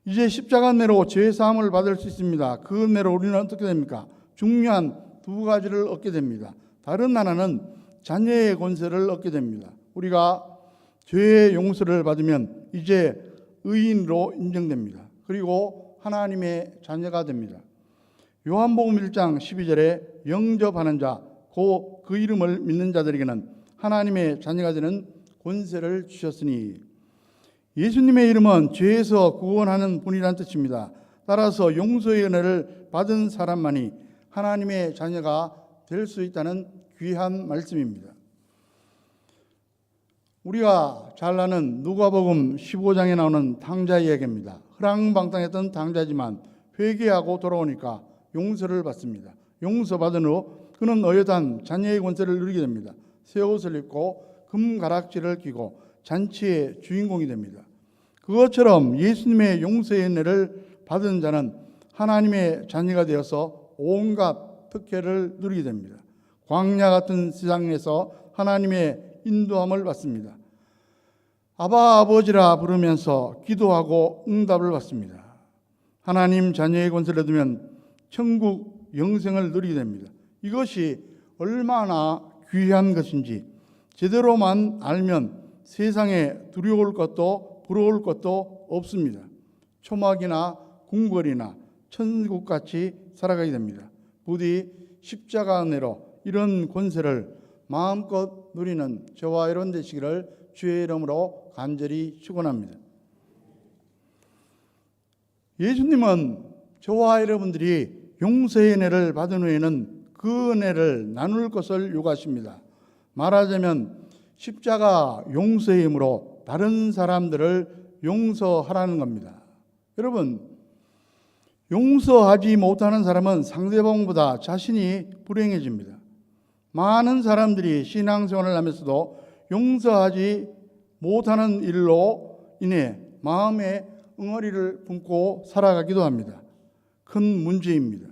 이제 십자가 은혜로 죄 사함을 받을 수 있습니다. 그 은혜로 우리는 어떻게 됩니까? 중요한 두 가지를 얻게 됩니다. 다른 하나는 자녀의 권세를 얻게 됩니다. 우리가 죄의 용서를 받으면 이제 의인으로 인정됩니다. 그리고 하나님의 자녀가 됩니다. 요한복음 1장 12절에 영접하는 자, 곧 그 이름을 믿는 자들에게는 하나님의 자녀가 되는 권세를 주셨으니, 예수님의 이름은 죄에서 구원하는 분이라는 뜻입니다. 따라서 용서의 은혜를 받은 사람만이 하나님의 자녀가 될 수 있다는 귀한 말씀입니다. 우리가 잘 아는 누가복음 15장에 나오는 탕자 이야기입니다. 허랑방탕했던 탕자지만 회개하고 돌아오니까 용서를 받습니다. 용서받은 후 그는 어여단 자녀의 권세를 누리게 됩니다. 새 옷을 입고 금가락지를 끼고 잔치의 주인공이 됩니다. 그것처럼 예수님의 용서의 은혜를 받은 자는 하나님의 자녀가 되어서 온갖 특혜를 누리게 됩니다. 광야 같은 세상에서 하나님의 인도함을 받습니다. 아바 아버지라 부르면서 기도하고 응답을 받습니다. 하나님 자녀의 권세를 두면 천국 영생을 누리게 됩니다. 이것이 얼마나 귀한 것인지 제대로만 알면 세상에 두려울 것도 부러울 것도 없습니다. 초막이나 궁궐이나 천국같이 살아가게 됩니다. 부디 십자가 은혜로 이런 권세를 마음껏 누리는 저와 여러분 되시기를 주의 이름으로 간절히 축원합니다. 예수님은 저와 여러분들이 용서의 은혜를 받은 후에는 그 은혜를 나눌 것을 요구하십니다. 말하자면 십자가 용서의 힘으로 다른 사람들을 용서하라는 겁니다. 여러분, 용서하지 못하는 사람은 상대방보다 자신이 불행해집니다. 많은 사람들이 신앙생활을 하면서도 용서하지 못하는 일로 인해 마음에 응어리를 품고 살아가기도 합니다. 큰 문제입니다.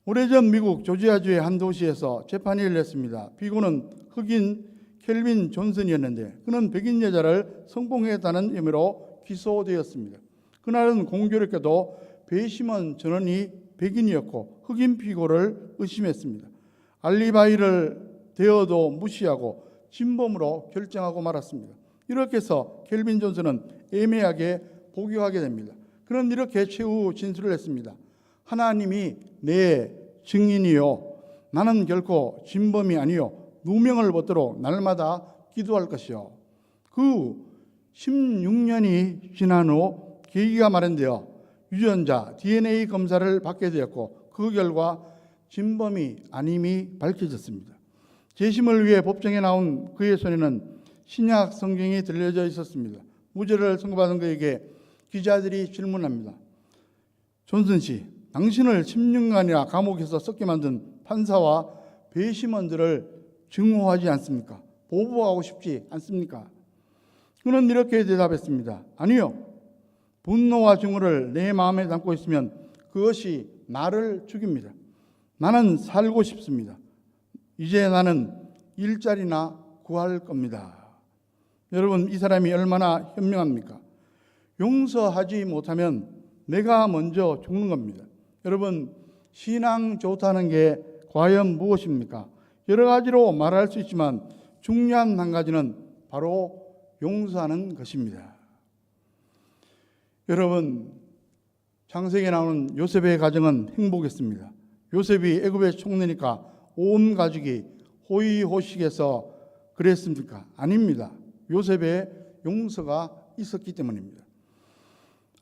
오래전 미국 조지아주의 한 도시에서 재판이 열렸습니다. 피고는 흑인 켈빈 존슨이었는데 그는 백인 여자를 성폭행했다는 혐의로 기소되었습니다. 그날은 공교롭게도 배심원 전원이 백인이었고 흑인 피고를 의심했습니다. 알리바이를 대어도 무시하고 진범으로 결정하고 말았습니다. 이렇게 해서 켈빈 존슨은 애매하게 복역하게 됩니다. 그는 이렇게 최후 진술을 했습니다. 하나님이 내 증인이요 나는 결코 진범이 아니요 누명을 벗도록 날마다 기도할 것이요. 그 16년이 지난 후 계기가 마련되어 유전자 DNA 검사를 받게 되었고 그 결과 진범이 아님이 밝혀졌습니다. 재심을 위해 법정에 나온 그의 손에는 신약 성경이 들려져 있었습니다. 무죄를 선고받은 그에게 기자들이 질문합니다. 존슨 씨, 당신을 16년이나 감옥에서 썩게 만든 판사와 배심원들을 증오하지 않습니까? 보복하고 싶지 않습니까? 그는 이렇게 대답했습니다. 아니요. 분노와 증오를 내 마음에 담고 있으면 그것이 나를 죽입니다. 나는 살고 싶습니다. 이제 나는 일자리나 구할 겁니다. 여러분, 이 사람이 얼마나 현명합니까? 용서하지 못하면 내가 먼저 죽는 겁니다. 여러분, 신앙 좋다는 게 과연 무엇입니까? 여러 가지로 말할 수 있지만 중요한 한 가지는 바로 용서하는 것입니다. 여러분, 창세기에 나오는 요셉의 가정은 행복했습니다. 요셉이 애굽의 총리니까 온 가족이 호의호식해서 그랬습니까? 아닙니다. 요셉의 용서가 있었기 때문입니다.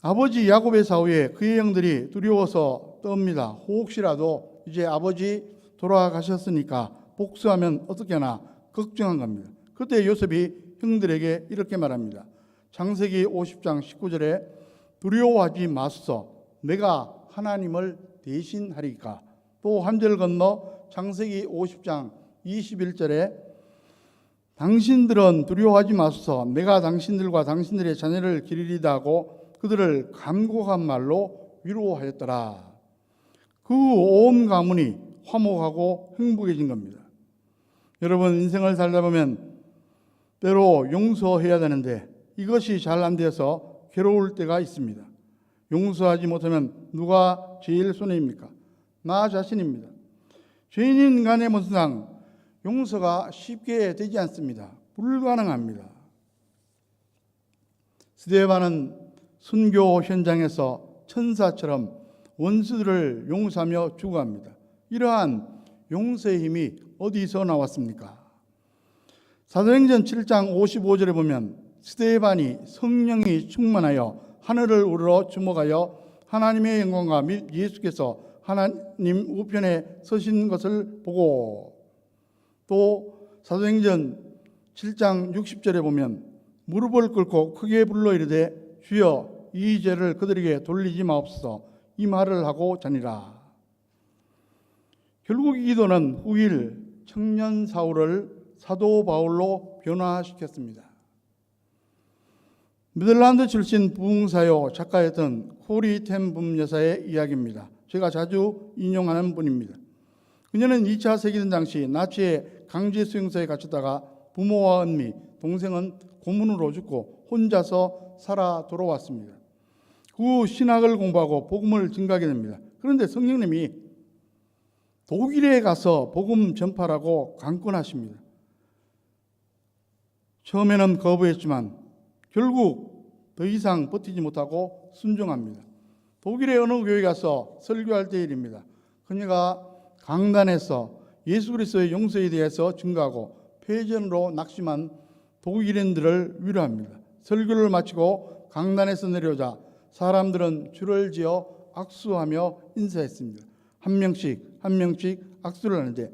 아버지 야곱의 사후에 그의 형들이 두려워서 떱니다. 혹시라도 이제 아버지 돌아가셨으니까 복수하면 어떻게 하나 걱정한 겁니다. 그때 요셉이 형들에게 이렇게 말합니다. 창세기 50장 19절에 두려워하지 마소서 내가 하나님을 대신하리까. 또 한 절 건너 창세기 50장 21절에 당신들은 두려워하지 마소서 내가 당신들과 당신들의 자녀를 기르리다 하고 그들을 간곡한 말로 위로하였더라. 그 온 가문이 화목하고 행복해진 겁니다. 여러분, 인생을 살다 보면 때로 용서해야 되는데 이것이 잘 안 되어서 괴로울 때가 있습니다. 용서하지 못하면 누가 제일 손해입니까? 나 자신입니다. 죄인인 간의 본성 용서가 쉽게 되지 않습니다. 불가능합니다. 스데반은 순교 현장에서 천사처럼 원수들을 용서하며 죽어갑니다. 이러한 용서의 힘이 어디서 나왔습니까? 사도행전 7장 55절에 보면 스데반이 성령이 충만하여 하늘을 우러러 주목하여 하나님의 영광과 예수께서 하나님 우편에 서신 것을 보고, 또 사도행전 7장 60절에 보면 무릎을 꿇고 크게 불러 이르되 주여 이 죄를 그들에게 돌리지 마옵소서 이 말을 하고 자니라. 결국 이 기도는 후일 청년 사울을 사도 바울로 변화시켰습니다. 네덜란드 출신 부흥사요 작가였던 코리 텐 붐 여사의 이야기입니다. 제가 자주 인용하는 분입니다. 그녀는 2차 세계대전 당시 나치의 강제 수용소에 갇혔다가 부모와 언니, 동생은 고문으로 죽고 혼자서 살아 돌아왔습니다. 그 후 신학을 공부하고 복음을 증거하게 됩니다. 그런데 성령님이 독일에 가서 복음 전파라고 강권하십니다. 처음에는 거부했지만 결국 더 이상 버티지 못하고 순종합니다. 독일의 어느 교회 가서 설교할 때 일입니다. 그녀가 강단에서 예수 그리스도의 용서에 대해서 증거하고 폐전으로 낙심한 독일인들을 위로합니다. 설교를 마치고 강단에서 내려오자 사람들은 줄을 지어 악수하며 인사했습니다. 한 명씩 악수를 하는데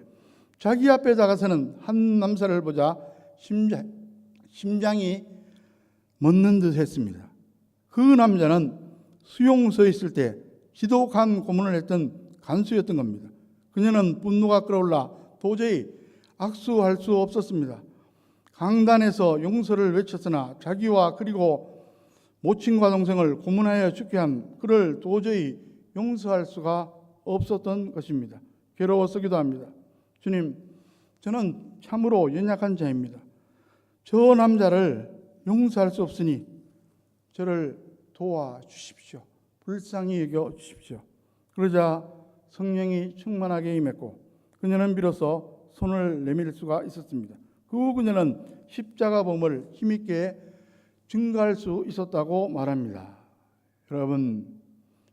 자기 앞에 다가서는 한 남자를 보자 심장이 멎는 듯 했습니다. 그 남자는 수용소에 있을 때 지독한 고문을 했던 간수였던 겁니다. 그녀는 분노가 끌어올라 도저히 악수할 수 없었습니다. 강단에서 용서를 외쳤으나 자기와 그리고 모친과 동생을 고문하여 죽게 한 그를 도저히 용서할 수가 없었던 것입니다. 괴로워서기도 합니다. 주님, 저는 참으로 연약한 자입니다. 저 남자를 용서할 수 없으니 저를 도와주십시오. 불쌍히 여겨주십시오. 그러자 성령이 충만하게 임했고 그녀는 비로소 손을 내밀 수가 있었습니다. 그 후 그녀는 십자가 범을 힘있게 증거할 수 있었다고 말합니다. 여러분,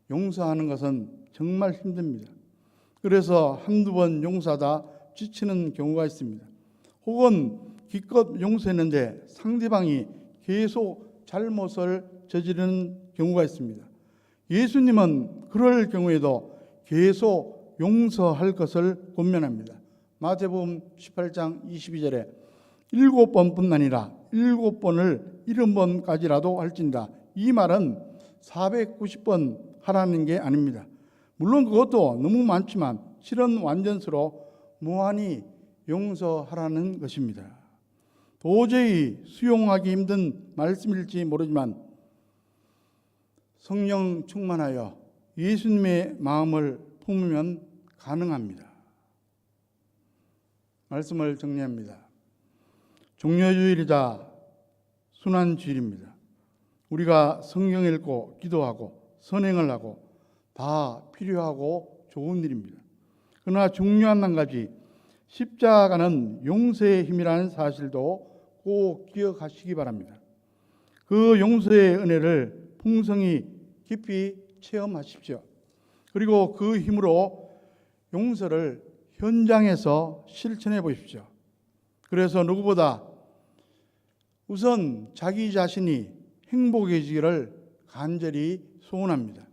용서하는 것은 정말 힘듭니다. 그래서 한두 번 용서하다 지치는 경우가 있습니다. 혹은 기껏 용서했는데 상대방이 계속 잘못을 저지르는 경우가 있습니다. 예수님은 그럴 경우에도 계속 용서할 것을 권면합니다. 마태복음 18장 22절에 7번뿐 아니라 7번을 70번까지라도 할진다. 이 말은 490번 하라는 게 아닙니다. 물론 그것도 너무 많지만 실은 완전수로 무한히 용서하라는 것입니다. 도저히 수용하기 힘든 말씀일지 모르지만 성령 충만하여 예수님의 마음을 품으면 가능합니다. 말씀을 정리합니다. 종려주일이자 순환주일입니다. 우리가 성경 읽고 기도하고 선행을 하고 다 필요하고 좋은 일입니다. 그러나 중요한 한 가지, 십자가는 용서의 힘이라는 사실도 꼭 기억하시기 바랍니다. 그 용서의 은혜를 풍성히 깊이 체험하십시오. 그리고 그 힘으로 용서를 현장에서 실천해 보십시오. 그래서 누구보다 우선 자기 자신이 행복해지기를 간절히 소원합니다.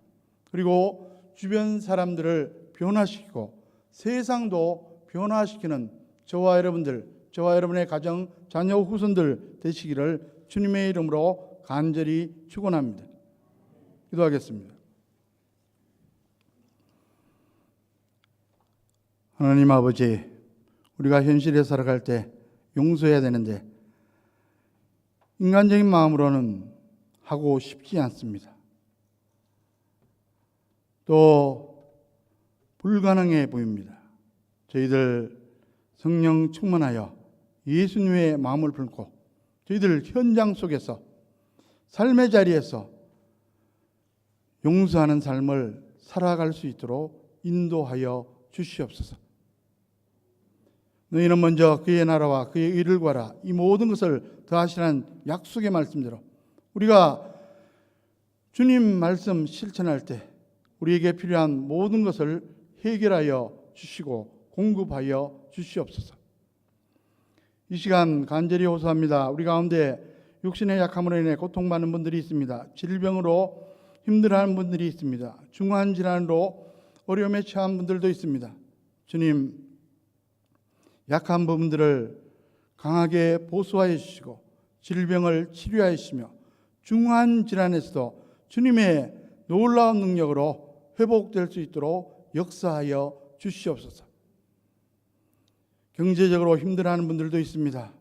그리고 주변 사람들을 변화시키고 세상도 변화시키는 저와 여러분들, 저와 여러분의 가정, 자녀, 후손들 되시기를 주님의 이름으로 간절히 축원합니다. 기도하겠습니다. 하나님 아버지, 우리가 현실에 살아갈 때 용서해야 되는데 인간적인 마음으로는 하고 싶지 않습니다. 또 불가능해 보입니다. 저희들 성령 충만하여 예수님의 마음을 품고 저희들 현장 속에서 삶의 자리에서 용서하는 삶을 살아갈 수 있도록 인도하여 주시옵소서. 너희는 먼저 그의 나라와 그의 의를 구하라. 이 모든 것을 더하시라는 약속의 말씀대로 우리가 주님 말씀 실천할 때 우리에게 필요한 모든 것을 해결하여 주시고 공급하여 주시옵소서. 이 시간 간절히 호소합니다. 우리 가운데 육신의 약함으로 인해 고통받는 분들이 있습니다. 질병으로 힘들어하는 분들이 있습니다. 중환 질환으로 어려움에 처한 분들도 있습니다. 주님, 약한 부분들을 강하게 보수하여 주시고 질병을 치료하여 주시며 중환 질환에서도 주님의 놀라운 능력으로 회복될 수 있도록 역사하여 주시옵소서. 경제적으로 힘들어하는 분들도 있습니다.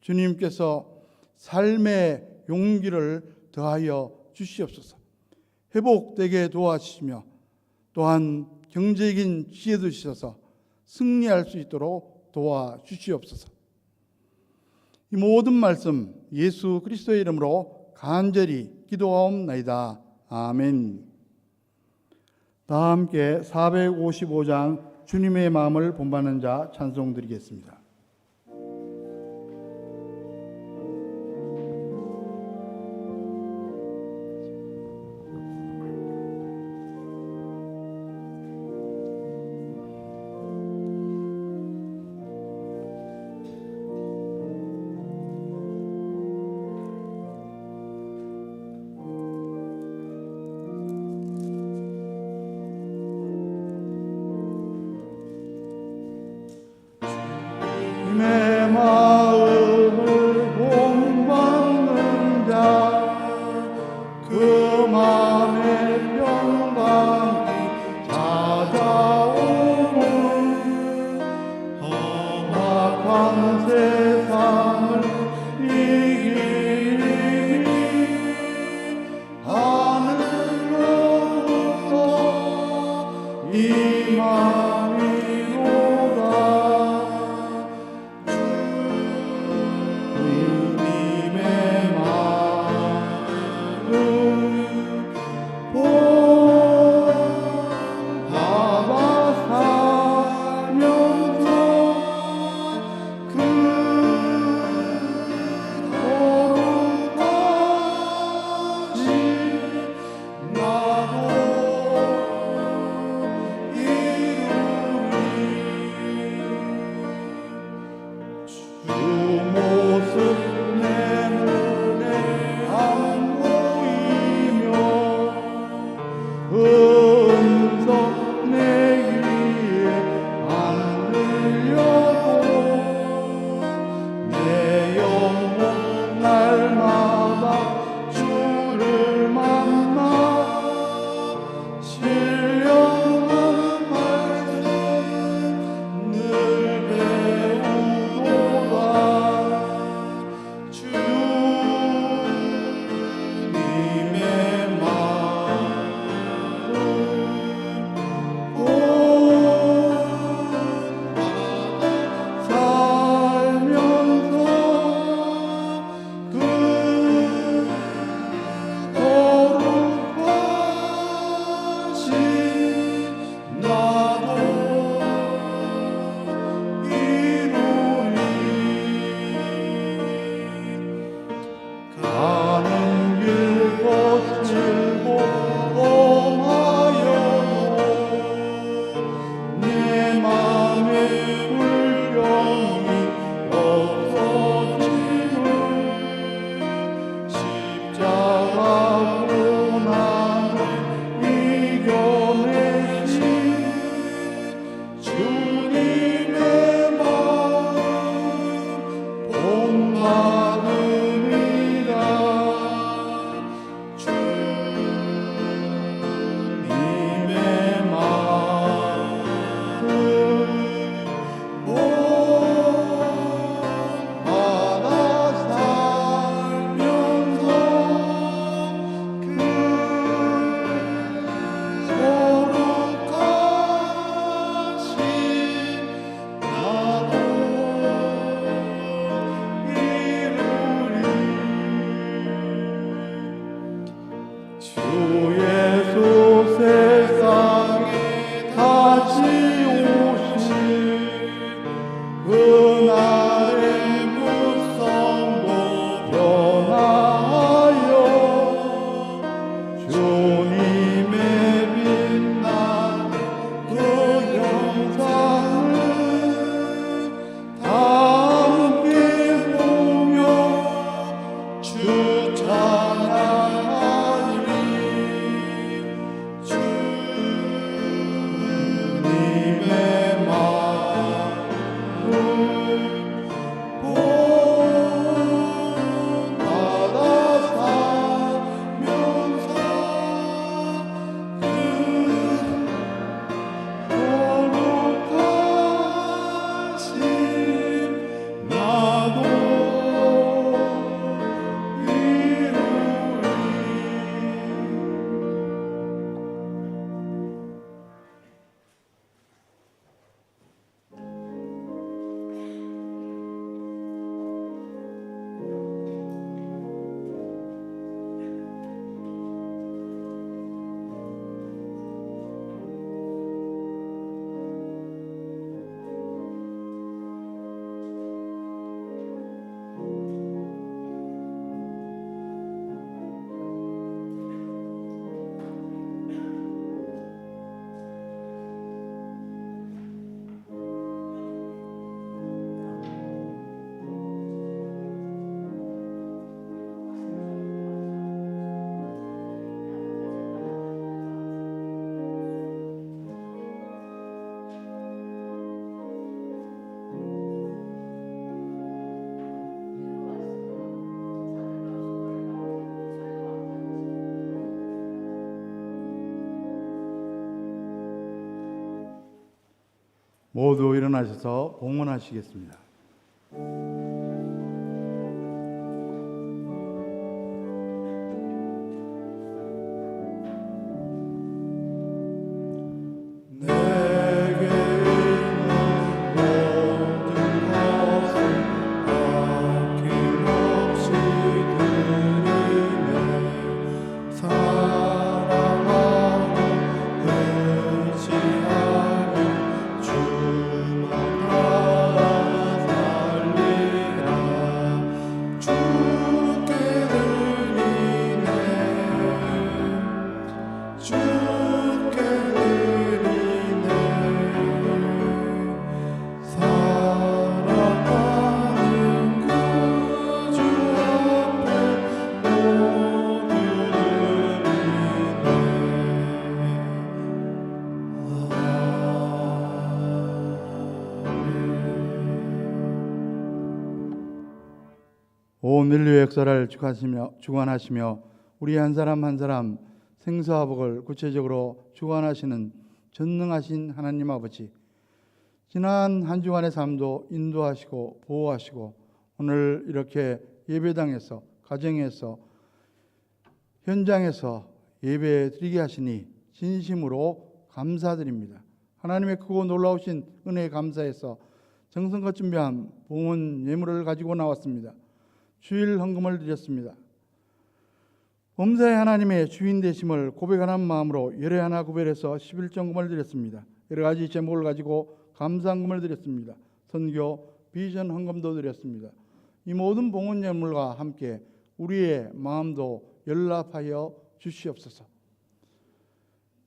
주님께서 삶의 용기를 더하여 주시옵소서. 회복되게 도와주시며 또한 경제적인 지혜도 주셔서 승리할 수 있도록 도와주시옵소서. 이 모든 말씀 예수 그리스도의 이름으로 간절히 기도하옵나이다. 아멘. 다 함께 455장 주님의 마음을 본받는 자 찬송 드리겠습니다. 내 마음을 본받는 자 그 맘에 평강이 찾아오는 험악한 세상을 이기니 하늘로부터 임함이로다. 주님의 마음을 본받아 살면서 그 거룩하신 나도 주 모습 내 눈에 안 보이며 그 음성 내 귀에 안 들려도 내 영혼 날마다 주를 만나 신령한 말씀 늘 배우도다. 주님의 마음을 본받아 살면서 그 거룩하신 나도 이루리. 가는 길 거칠고 험하여도 내 맘에 불평이 없어짐을 십자가 고난을 이겨내신 주님의 마음 본받음이라. 주님의 마음을 본받아 살면서 그 거룩하신 나도 이루리. 주 예수 세상에 다시 오실 그날의 무성도 변하여 주님의 빛나는 그 영상을 다 함께 보며 주 찬양하리. 주님의 마음을 모두 일어나셔서 봉헌하시겠습니다. 온 인류의 역사를 주관하시며 우리 한 사람 한 사람 생사와 복을 구체적으로 주관하시는 전능하신 하나님 아버지, 지난 한 주간의 삶도 인도하시고 보호하시고 오늘 이렇게 예배당에서, 가정에서, 현장에서 예배 드리게 하시니 진심으로 감사드립니다. 하나님의 크고 놀라우신 은혜에 감사해서 정성껏 준비한 봉헌 예물을 가지고 나왔습니다. 주일 헌금을 드렸습니다. 범사의 하나님의 주인 되심을 고백하는 마음으로 열애 하나 구별해서 11정금을 드렸습니다. 여러 가지 제목을 가지고 감사헌금을 드렸습니다. 선교, 비전 헌금도 드렸습니다. 이 모든 봉헌 예물과 함께 우리의 마음도 연락하여 주시옵소서.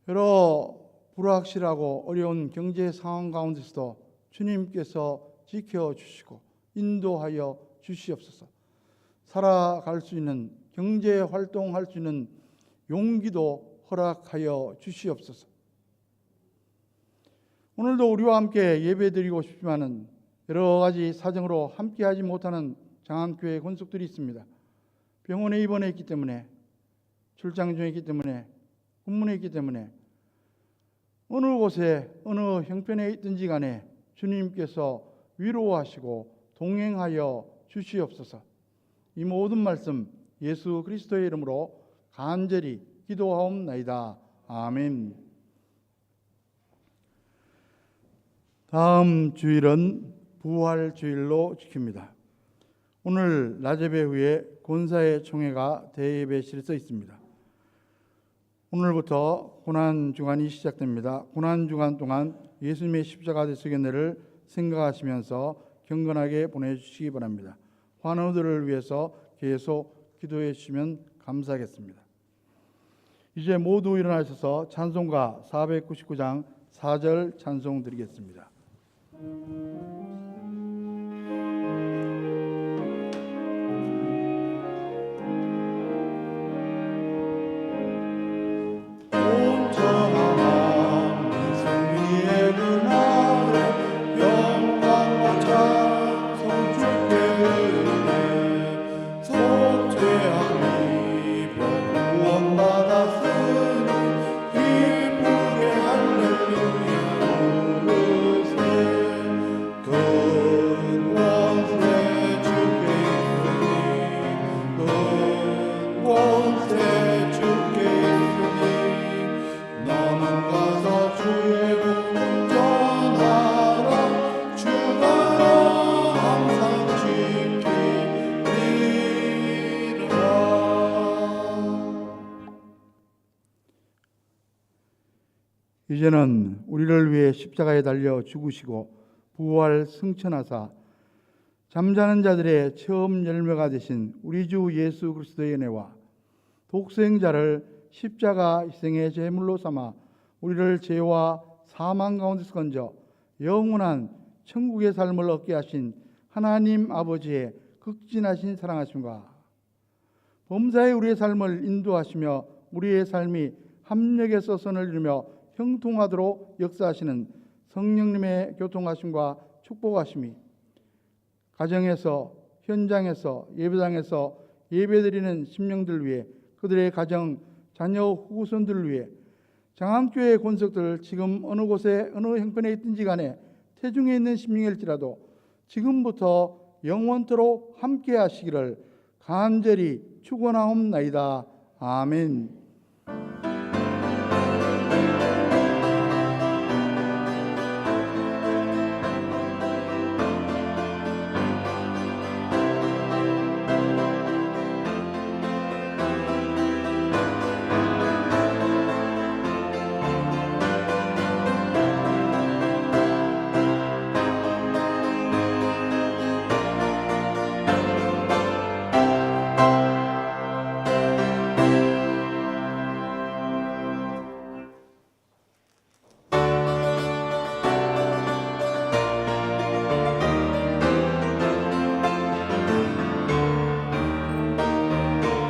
여러 불확실하고 어려운 경제 상황 가운데서도 주님께서 지켜주시고 인도하여 주시옵소서. 살아갈 수 있는, 경제 활동할 수 있는 용기도 허락하여 주시옵소서. 오늘도 우리와 함께 예배드리고 싶지만은 여러 가지 사정으로 함께하지 못하는 장안교회 권속들이 있습니다. 병원에 입원해 있기 때문에, 출장 중에 있기 때문에, 근무에 있기 때문에 어느 곳에 어느 형편에 있든지 간에 주님께서 위로하시고 동행하여 주시옵소서. 이 모든 말씀 예수 그리스도의 이름으로 간절히 기도하옵나이다. 아멘. 다음 주일은 부활주일로 지킵니다. 오늘 낮예배 후에 권사의 총회가 대예배실에 써 있습니다. 오늘부터 고난주간이 시작됩니다. 고난주간 동안 예수님의 십자가 대속의 은혜를 생각하시면서 경건하게 보내주시기 바랍니다. 환우들을 위해서 계속 기도해 주시면 감사하겠습니다. 이제 모두 일어나셔서 찬송가 499장 4절 찬송 드리겠습니다. 이제는 우리를 위해 십자가에 달려 죽으시고 부활 승천하사 잠자는 자들의 처음 열매가 되신 우리 주 예수 그리스도의 은혜와 독생자를 십자가 희생의 제물로 삼아 우리를 죄와 사망 가운데서 건져 영원한 천국의 삶을 얻게 하신 하나님 아버지의 극진하신 사랑하심과 범사에 우리의 삶을 인도하시며 우리의 삶이 합력해서 선을 이루며 형통하도록 역사하시는 성령님의 교통하심과 축복하심이 가정에서, 현장에서, 예배당에서 예배드리는 심령들 위해, 그들의 가정, 자녀, 후손들을 위해, 장안교회 권속들 지금 어느 곳에 어느 형편에 있든지 간에 태중에 있는 심령일지라도 지금부터 영원토록 함께 하시기를 간절히 축원하옵나이다. 아멘.